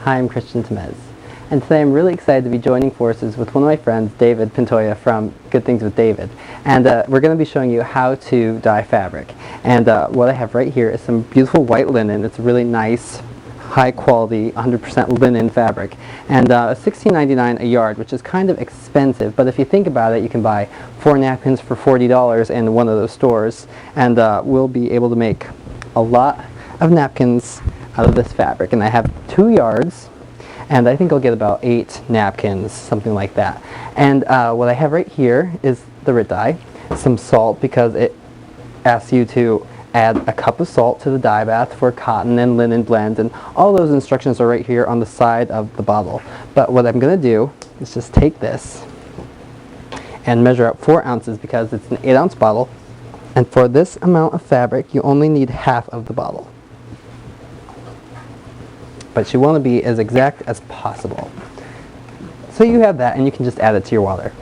Hi, I'm Christian Tamez, and today I'm really excited to be joining forces with one of my friends, David Pintoya from Good Things with David, and we're going to be showing you how to dye fabric. And what I have right here is some beautiful white linen. It's a really nice, high quality, 100% linen fabric, and $16.99 a yard, which is kind of expensive, but if you think about it, you can buy 4 napkins for $40 in one of those stores, and we'll be able to make a lot of napkins out of this fabric. And I have 2 yards, and I think I'll get about 8 napkins, something like that. And what I have right here is the RIT dye, some salt, because it asks you to add a cup of salt to the dye bath for cotton and linen blend, and all those instructions are right here on the side of the bottle. But what I'm going to do is just take this and measure out 4 ounces, because it's an 8-ounce bottle, and for this amount of fabric you only need half of the bottle. But you want to be as exact as possible. So you have that, and you can just add it to your water.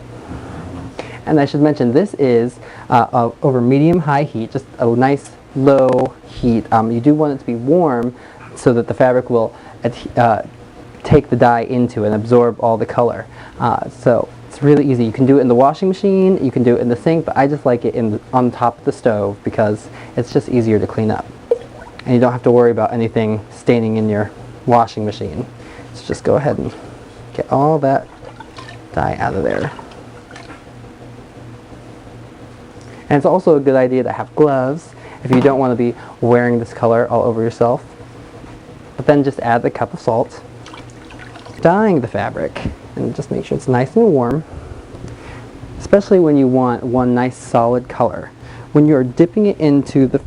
And I should mention, this is over medium-high heat, just a nice low heat. You do want it to be warm so that the fabric will take the dye into and absorb all the color. So it's really easy. You can do it in the washing machine, you can do it in the sink, but I just like it on top of the stove because it's just easier to clean up. And you don't have to worry about anything staining in your washing machine. So just go ahead and get all that dye out of there. And it's also a good idea to have gloves if you don't want to be wearing this color all over yourself. But then just add the cup of salt, dyeing the fabric, and just make sure it's nice and warm, especially when you want one nice solid color. When you're dipping it into the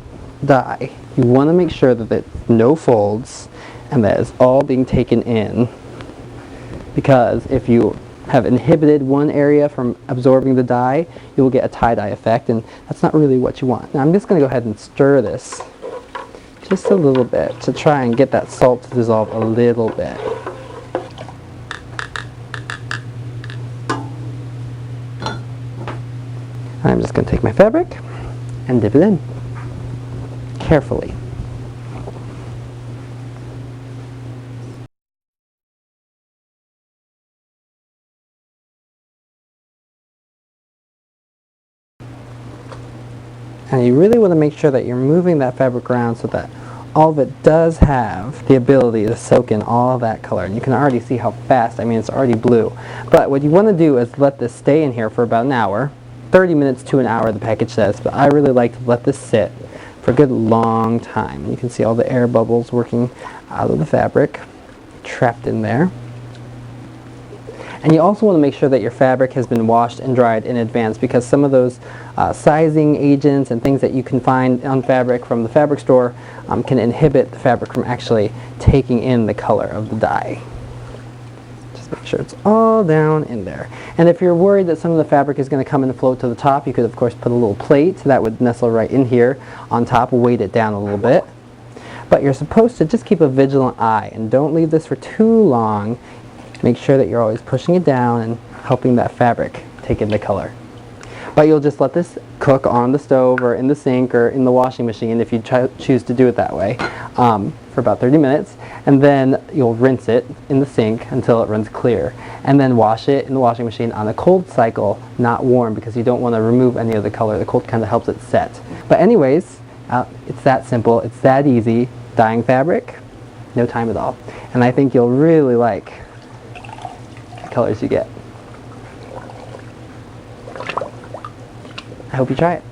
dye, you want to make sure that there's no folds and that it's all being taken in, because if you have inhibited one area from absorbing the dye, you will get a tie-dye effect, and that's not really what you want. Now I'm just going to go ahead and stir this just a little bit to try and get that salt to dissolve a little bit. I'm just going to take my fabric and dip it in carefully. And you really want to make sure that you're moving that fabric around so that all of it does have the ability to soak in all that color. And you can already see how fast, I mean, it's already blue. But what you want to do is let this stay in here for about an hour, 30 minutes to an hour the package says, but I really like to let this sit for a good long time. You can see all the air bubbles working out of the fabric, trapped in there. And you also want to make sure that your fabric has been washed and dried in advance, because some of those sizing agents and things that you can find on fabric from the fabric store can inhibit the fabric from actually taking in the color of the dye. Just make sure it's all down in there. And if you're worried that some of the fabric is going to come and float to the top, you could of course put a little plate that would nestle right in here on top, weight it down a little bit. But you're supposed to just keep a vigilant eye and don't leave this for too long. Make sure that you're always pushing it down and helping that fabric take in the color. But you'll just let this cook on the stove or in the sink or in the washing machine if you choose to do it that way for about 30 minutes. And then you'll rinse it in the sink until it runs clear. And then wash it in the washing machine on a cold cycle, not warm, because you don't want to remove any of the color. The cold kind of helps it set. But anyways, it's that simple. It's that easy. Dyeing fabric, no time at all. And I think you'll really like colors you get. I hope you try it.